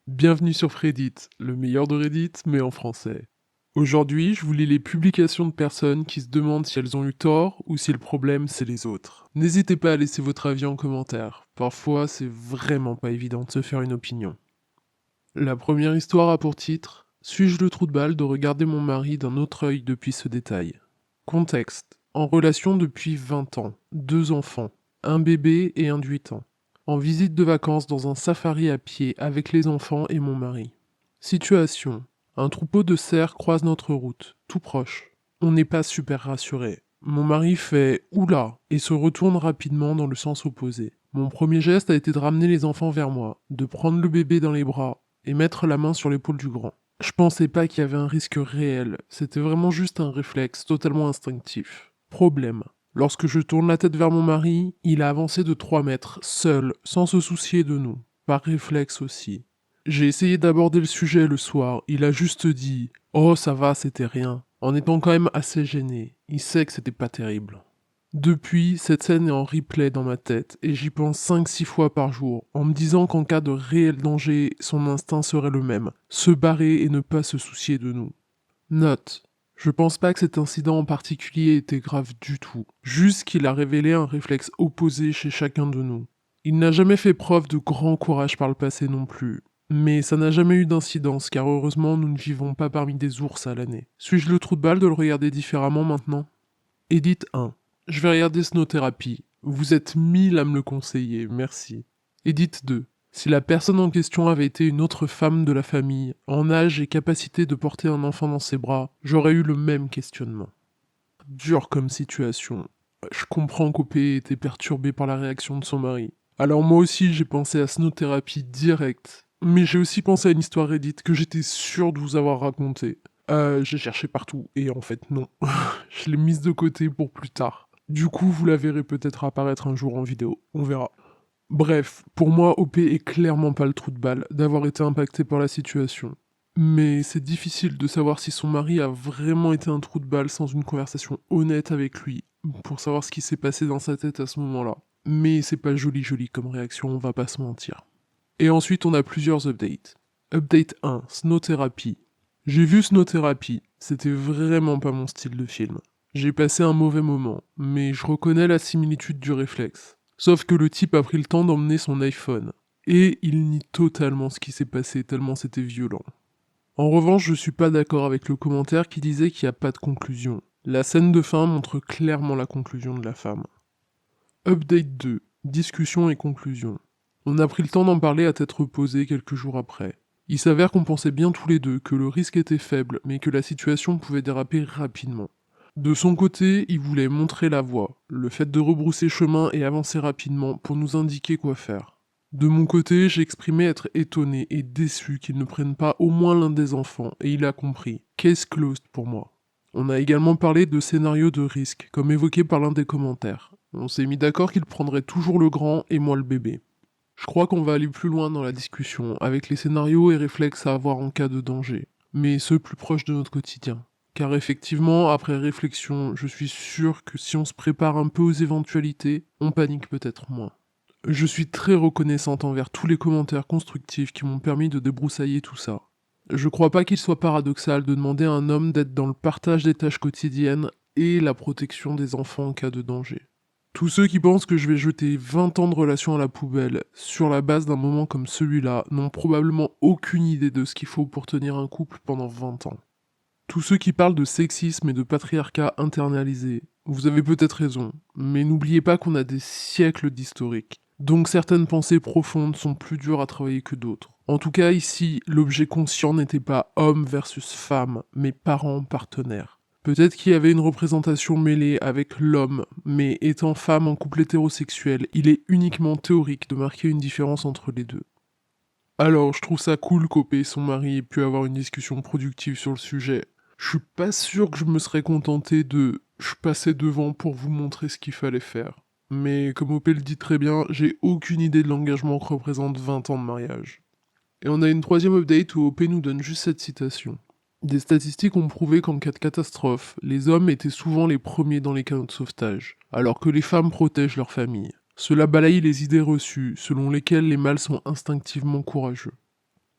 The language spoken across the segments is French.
Bienvenue sur Reddit, le meilleur de Reddit, mais en français. Aujourd'hui, je vous lis les publications de personnes qui se demandent si elles ont eu tort ou si le problème c'est les autres. N'hésitez pas à laisser votre avis en commentaire. Parfois, c'est vraiment pas évident de se faire une opinion. La première histoire a pour titre Suis-je le trou de balle de regarder mon mari d'un autre œil depuis ce détail? Contexte. En relation depuis 20 ans, 2 enfants, un bébé et un de 8 ans. En visite de vacances dans un safari à pied avec les enfants et mon mari. Situation. Un troupeau de cerfs croise notre route, tout proche. On n'est pas super rassuré. Mon mari fait oula et se retourne rapidement dans le sens opposé. Mon premier geste a été de ramener les enfants vers moi, de prendre le bébé dans les bras et mettre la main sur l'épaule du grand. Je pensais pas qu'il y avait un risque réel, c'était vraiment juste un réflexe totalement instinctif. Problème. Lorsque je tourne la tête vers mon mari, il a avancé de 3 mètres, seul, sans se soucier de nous. Par réflexe aussi. J'ai essayé d'aborder le sujet le soir, il a juste dit « Oh ça va, c'était rien », en étant quand même assez gêné. Il sait que c'était pas terrible. Depuis, cette scène est en replay dans ma tête et j'y pense 5-6 fois par jour, en me disant qu'en cas de réel danger, son instinct serait le même, se barrer et ne pas se soucier de nous. Note. Je pense pas que cet incident en particulier était grave du tout, juste qu'il a révélé un réflexe opposé chez chacun de nous. Il n'a jamais fait preuve de grand courage par le passé non plus, mais ça n'a jamais eu d'incidence car heureusement nous ne vivons pas parmi des ours à l'année. Suis-je le trou de balle de le regarder différemment maintenant? Edit 1. Je vais regarder Snow-Thérapie. Vous êtes 1000 à me le conseiller, merci. Edit 2. Si la personne en question avait été une autre femme de la famille, en âge et capacité de porter un enfant dans ses bras, j'aurais eu le même questionnement. Dur comme situation. Je comprends qu'OP ait été perturbé par la réaction de son mari. Alors moi aussi j'ai pensé à Snow-Thérapie direct. Mais j'ai aussi pensé à une histoire Reddit que j'étais sûr de vous avoir racontée. J'ai cherché partout, et en fait non. Je l'ai mise de côté pour plus tard. Du coup, vous la verrez peut-être apparaître un jour en vidéo, on verra. Bref, pour moi, OP est clairement pas le trou de balle d'avoir été impacté par la situation. Mais c'est difficile de savoir si son mari a vraiment été un trou de balle sans une conversation honnête avec lui, pour savoir ce qui s'est passé dans sa tête à ce moment-là. Mais c'est pas joli comme réaction, on va pas se mentir. Et ensuite, on a plusieurs updates. Update 1, Snow-Thérapie. J'ai vu Snow-Thérapie, c'était vraiment pas mon style de film. J'ai passé un mauvais moment, mais je reconnais la similitude du réflexe. Sauf que le type a pris le temps d'emmener son iPhone. Et il nie totalement ce qui s'est passé tellement c'était violent. En revanche, je suis pas d'accord avec le commentaire qui disait qu'il n'y a pas de conclusion. La scène de fin montre clairement la conclusion de la femme. Update 2. Discussion et conclusion. On a pris le temps d'en parler à tête reposée quelques jours après. Il s'avère qu'on pensait bien tous les deux que le risque était faible, mais que la situation pouvait déraper rapidement. De son côté, il voulait montrer la voie, le fait de rebrousser chemin et avancer rapidement pour nous indiquer quoi faire. De mon côté, j'ai exprimé être étonné et déçu qu'ils ne prennent pas au moins l'un des enfants, et il a compris. Case closed pour moi. On a également parlé de scénarios de risque, comme évoqué par l'un des commentaires. On s'est mis d'accord qu'il prendrait toujours le grand et moi le bébé. Je crois qu'on va aller plus loin dans la discussion, avec les scénarios et réflexes à avoir en cas de danger, mais ceux plus proches de notre quotidien. Car effectivement, après réflexion, je suis sûr que si on se prépare un peu aux éventualités, on panique peut-être moins. Je suis très reconnaissante envers tous les commentaires constructifs qui m'ont permis de débroussailler tout ça. Je crois pas qu'il soit paradoxal de demander à un homme d'être dans le partage des tâches quotidiennes et la protection des enfants en cas de danger. Tous ceux qui pensent que je vais jeter 20 ans de relation à la poubelle sur la base d'un moment comme celui-là n'ont probablement aucune idée de ce qu'il faut pour tenir un couple pendant 20 ans. Tous ceux qui parlent de sexisme et de patriarcat internalisé, vous avez peut-être raison, mais n'oubliez pas qu'on a des siècles d'historique. Donc certaines pensées profondes sont plus dures à travailler que d'autres. En tout cas ici, l'objet conscient n'était pas homme versus femme, mais parents partenaires. Peut-être qu'il y avait une représentation mêlée avec l'homme, mais étant femme en couple hétérosexuel, il est uniquement théorique de marquer une différence entre les deux. Alors, je trouve ça cool qu'OP et son mari aient pu avoir une discussion productive sur le sujet. Je suis pas sûr que je me serais contenté de je passais devant pour vous montrer ce qu'il fallait faire. Mais comme OP le dit très bien, j'ai aucune idée de l'engagement que représente 20 ans de mariage. Et on a une troisième update où OP nous donne juste cette citation. Des statistiques ont prouvé qu'en cas de catastrophe, les hommes étaient souvent les premiers dans les canaux de sauvetage, alors que les femmes protègent leur famille. Cela balaye les idées reçues, selon lesquelles les mâles sont instinctivement courageux.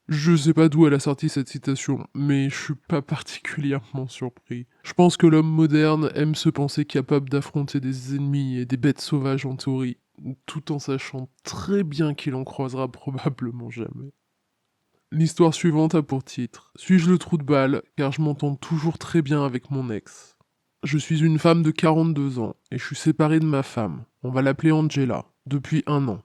Je sais pas d'où elle a sorti cette citation, mais je suis pas particulièrement surpris. Je pense que l'homme moderne aime se penser capable d'affronter des ennemis et des bêtes sauvages en théorie, tout en sachant très bien qu'il en croisera probablement jamais. L'histoire suivante a pour titre Suis-je le trou de balle car je m'entends toujours très bien avec mon ex. Je suis une femme de 42 ans et je suis séparée de ma femme. On va l'appeler Angela, depuis 1 an.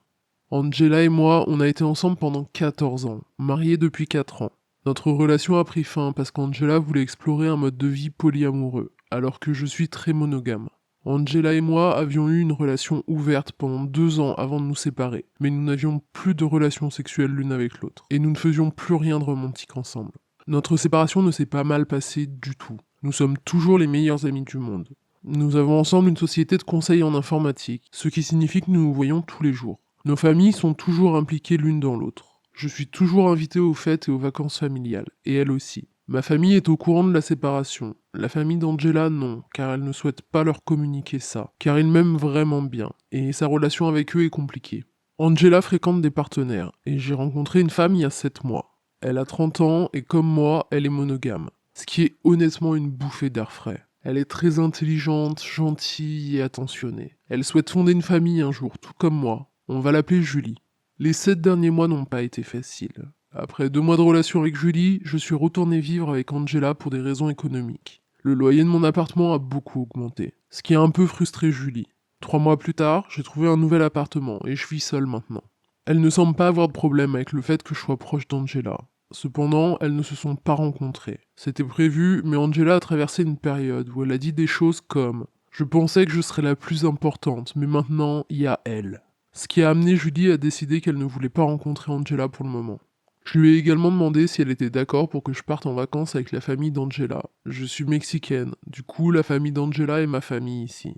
Angela et moi, on a été ensemble pendant 14 ans, mariés depuis 4 ans. Notre relation a pris fin parce qu'Angela voulait explorer un mode de vie polyamoureux, alors que je suis très monogame. Angela et moi avions eu une relation ouverte pendant 2 ans avant de nous séparer, mais nous n'avions plus de relation sexuelle l'une avec l'autre, et nous ne faisions plus rien de romantique ensemble. Notre séparation ne s'est pas mal passée du tout. Nous sommes toujours les meilleurs amis du monde. Nous avons ensemble une société de conseil en informatique, ce qui signifie que nous nous voyons tous les jours. Nos familles sont toujours impliquées l'une dans l'autre. Je suis toujours invité aux fêtes et aux vacances familiales, et elle aussi. Ma famille est au courant de la séparation. La famille d'Angela, non, car elle ne souhaite pas leur communiquer ça, car ils m'aiment vraiment bien, et sa relation avec eux est compliquée. Angela fréquente des partenaires, et j'ai rencontré une femme il y a 7 mois. Elle a 30 ans, et comme moi, elle est monogame. Ce qui est honnêtement une bouffée d'air frais. Elle est très intelligente, gentille et attentionnée. Elle souhaite fonder une famille un jour, tout comme moi. On va l'appeler Julie. Les 7 derniers mois n'ont pas été faciles. Après 2 mois de relation avec Julie, je suis retourné vivre avec Angela pour des raisons économiques. Le loyer de mon appartement a beaucoup augmenté, ce qui a un peu frustré Julie. 3 mois plus tard, j'ai trouvé un nouvel appartement et je vis seul maintenant. Elle ne semble pas avoir de problème avec le fait que je sois proche d'Angela. Cependant, elles ne se sont pas rencontrées. C'était prévu, mais Angela a traversé une période où elle a dit des choses comme Je pensais que je serais la plus importante, mais maintenant, il y a elle. Ce qui a amené Julie à décider qu'elle ne voulait pas rencontrer Angela pour le moment. Je lui ai également demandé si elle était d'accord pour que je parte en vacances avec la famille d'Angela. Je suis mexicaine, du coup la famille d'Angela est ma famille ici.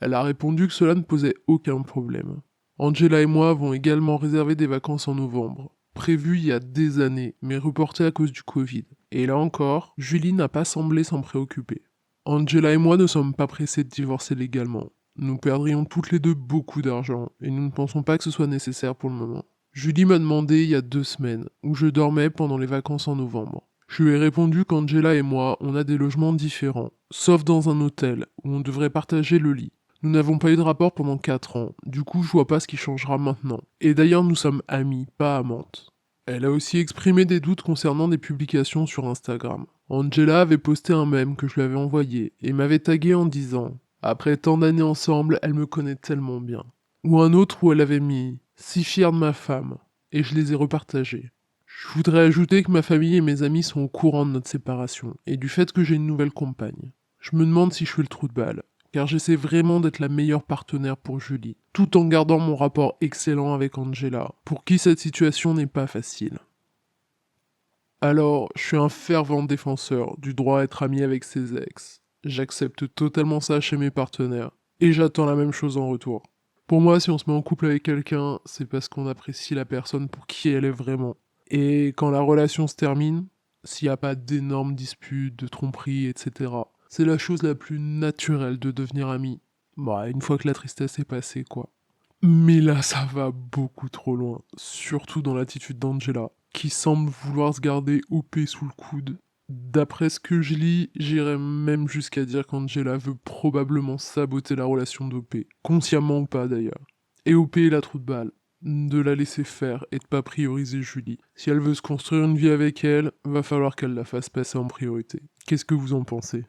Elle a répondu que cela ne posait aucun problème. Angela et moi avons également réservé des vacances en novembre, prévues il y a des années, mais reportées à cause du Covid. Et là encore, Julie n'a pas semblé s'en préoccuper. Angela et moi ne sommes pas pressés de divorcer légalement. Nous perdrions toutes les deux beaucoup d'argent, et nous ne pensons pas que ce soit nécessaire pour le moment. Julie m'a demandé il y a 2 semaines où je dormais pendant les vacances en novembre. Je lui ai répondu qu'Angela et moi, on a des logements différents, sauf dans un hôtel où on devrait partager le lit. Nous n'avons pas eu de rapport pendant 4 ans, du coup je vois pas ce qui changera maintenant. Et d'ailleurs nous sommes amies, pas amantes. Elle a aussi exprimé des doutes concernant des publications sur Instagram. Angela avait posté un mème que je lui avais envoyé et m'avait tagué en disant Après tant d'années ensemble, elle me connaît tellement bien. Ou un autre où elle avait mis Si fière de ma femme, et je les ai repartagés. Je voudrais ajouter que ma famille et mes amis sont au courant de notre séparation et du fait que j'ai une nouvelle compagne. Je me demande si je fais le trou de balle, car j'essaie vraiment d'être la meilleure partenaire pour Julie, tout en gardant mon rapport excellent avec Angela, pour qui cette situation n'est pas facile. Alors, je suis un fervent défenseur du droit à être ami avec ses ex. J'accepte totalement ça chez mes partenaires, et j'attends la même chose en retour. Pour moi, si on se met en couple avec quelqu'un, c'est parce qu'on apprécie la personne pour qui elle est vraiment. Et quand la relation se termine, s'il n'y a pas d'énormes disputes, de tromperies, etc., c'est la chose la plus naturelle de devenir ami. Bah, une fois que la tristesse est passée, quoi. Mais là, ça va beaucoup trop loin, surtout dans l'attitude d'Angela, qui semble vouloir se garder OP sous le coude. D'après ce que je lis, j'irais même jusqu'à dire qu'Angela veut probablement saboter la relation d'OP, consciemment ou pas d'ailleurs. Et OP est la trou de balle, de la laisser faire et de pas prioriser Julie. Si elle veut se construire une vie avec elle, va falloir qu'elle la fasse passer en priorité. Qu'est-ce que vous en pensez?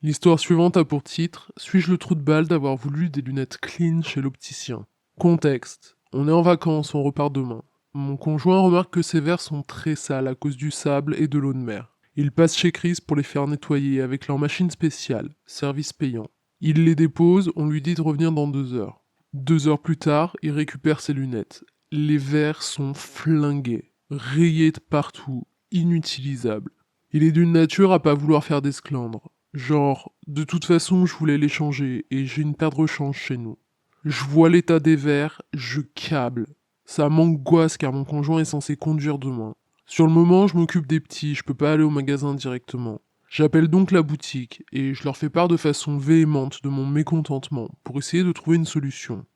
L'histoire suivante a pour titre Suis-je le trou de balle d'avoir voulu des lunettes clean chez l'opticien? Contexte. On est en vacances, on repart demain. Mon conjoint remarque que ses verres sont très sales à cause du sable et de l'eau de mer. Il passe chez Chris pour les faire nettoyer avec leur machine spéciale, service payant. Il les dépose, on lui dit de revenir dans 2 heures. 2 heures plus tard, il récupère ses lunettes. Les verres sont flingués, rayés de partout, inutilisables. Il est d'une nature à pas vouloir faire d'esclandre. Genre, de toute façon, je voulais les changer et j'ai une paire de rechange chez nous. Je vois l'état des verres, je câble. Ça m'angoisse car mon conjoint est censé conduire demain. Sur le moment, je m'occupe des petits, je peux pas aller au magasin directement. J'appelle donc la boutique et je leur fais part de façon véhémente de mon mécontentement pour essayer de trouver une solution.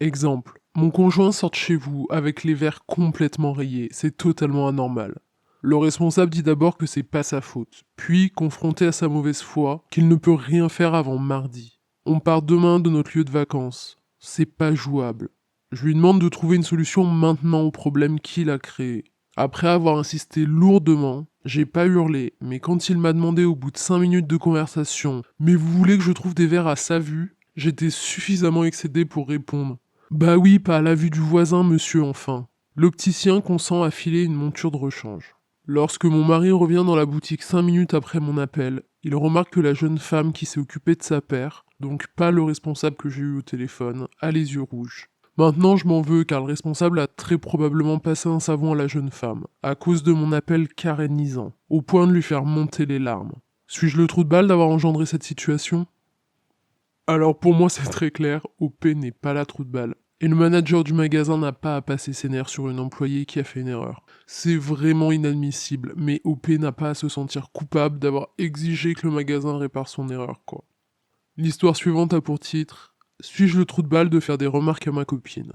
Exemple, mon conjoint sort de chez vous avec les verres complètement rayés, c'est totalement anormal. Le responsable dit d'abord que c'est pas sa faute, puis, confronté à sa mauvaise foi, qu'il ne peut rien faire avant mardi. On part demain de notre lieu de vacances. C'est pas jouable. Je lui demande de trouver une solution maintenant au problème qu'il a créé. Après avoir insisté lourdement, j'ai pas hurlé, mais quand il m'a demandé au bout de 5 minutes de conversation « Mais vous voulez que je trouve des verres à sa vue ?» j'étais suffisamment excédé pour répondre « Bah oui, pas à la vue du voisin, monsieur, enfin. » L'opticien consent à filer une monture de rechange. Lorsque mon mari revient dans la boutique 5 minutes après mon appel, il remarque que la jeune femme qui s'est occupée de sa paire, donc pas le responsable que j'ai eu au téléphone, a les yeux rouges. Maintenant, je m'en veux car le responsable a très probablement passé un savon à la jeune femme, à cause de mon appel carénisant, au point de lui faire monter les larmes. Suis-je le trou de balle d'avoir engendré cette situation? Alors pour moi c'est très clair, OP n'est pas la trou de balle. Et le manager du magasin n'a pas à passer ses nerfs sur une employée qui a fait une erreur. C'est vraiment inadmissible, mais OP n'a pas à se sentir coupable d'avoir exigé que le magasin répare son erreur, quoi. L'histoire suivante a pour titre « Suis-je le trou de balle de faire des remarques à ma copine ?»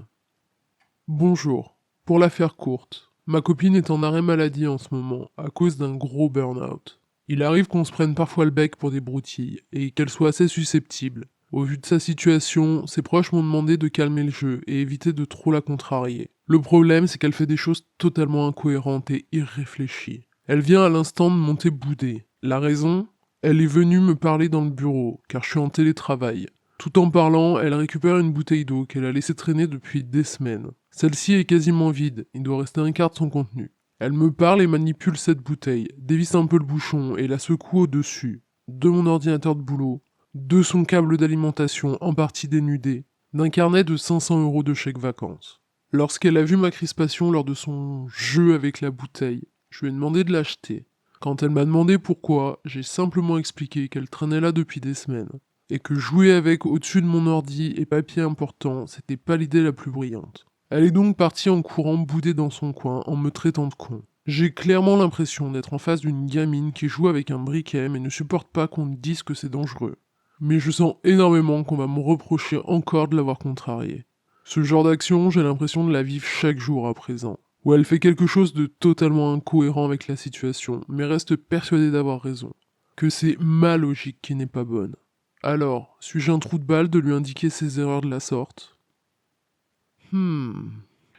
Bonjour. Pour la faire courte, ma copine est en arrêt maladie en ce moment, à cause d'un gros burn-out. Il arrive qu'on se prenne parfois le bec pour des broutilles, et qu'elle soit assez susceptible. Au vu de sa situation, ses proches m'ont demandé de calmer le jeu et éviter de trop la contrarier. Le problème, c'est qu'elle fait des choses totalement incohérentes et irréfléchies. Elle vient à l'instant de monter boudée. La raison? Elle est venue me parler dans le bureau, car je suis en télétravail. Tout en parlant, elle récupère une bouteille d'eau qu'elle a laissée traîner depuis des semaines. Celle-ci est quasiment vide, il doit rester un quart de son contenu. Elle me parle et manipule cette bouteille, dévisse un peu le bouchon et la secoue au-dessus, de mon ordinateur de boulot, de son câble d'alimentation en partie dénudé, d'un carnet de 500 € de chèque vacances. Lorsqu'elle a vu ma crispation lors de son jeu avec la bouteille, je lui ai demandé de l'acheter. Quand elle m'a demandé pourquoi, j'ai simplement expliqué qu'elle traînait là depuis des semaines, et que jouer avec au-dessus de mon ordi et papier important, c'était pas l'idée la plus brillante. Elle est donc partie en courant bouder dans son coin en me traitant de con. J'ai clairement l'impression d'être en face d'une gamine qui joue avec un briquet mais ne supporte pas qu'on me dise que c'est dangereux. Mais je sens énormément qu'on va me reprocher encore de l'avoir contrariée. Ce genre d'action, j'ai l'impression de la vivre chaque jour à présent, où elle fait quelque chose de totalement incohérent avec la situation, mais reste persuadée d'avoir raison. Que c'est ma logique qui n'est pas bonne. Alors, suis-je un trou de balle de lui indiquer ses erreurs de la sorte?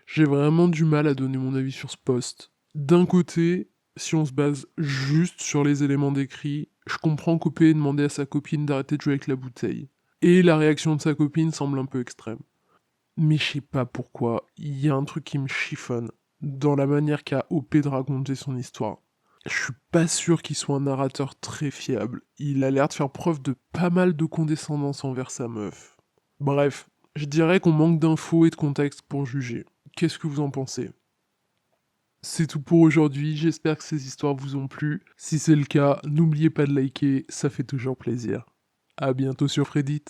J'ai vraiment du mal à donner mon avis sur ce poste. D'un côté, si on se base juste sur les éléments décrits, je comprends qu'OP ait demandé à sa copine d'arrêter de jouer avec la bouteille. Et la réaction de sa copine semble un peu extrême. Mais je sais pas pourquoi, il y a un truc qui me chiffonne dans la manière qu'a OP de raconter son histoire. Je suis pas sûr qu'il soit un narrateur très fiable. Il a l'air de faire preuve de pas mal de condescendance envers sa meuf. Bref, je dirais qu'on manque d'infos et de contexte pour juger. Qu'est-ce que vous en pensez? C'est tout pour aujourd'hui, j'espère que ces histoires vous ont plu. Si c'est le cas, n'oubliez pas de liker, ça fait toujours plaisir. À bientôt sur Reddit.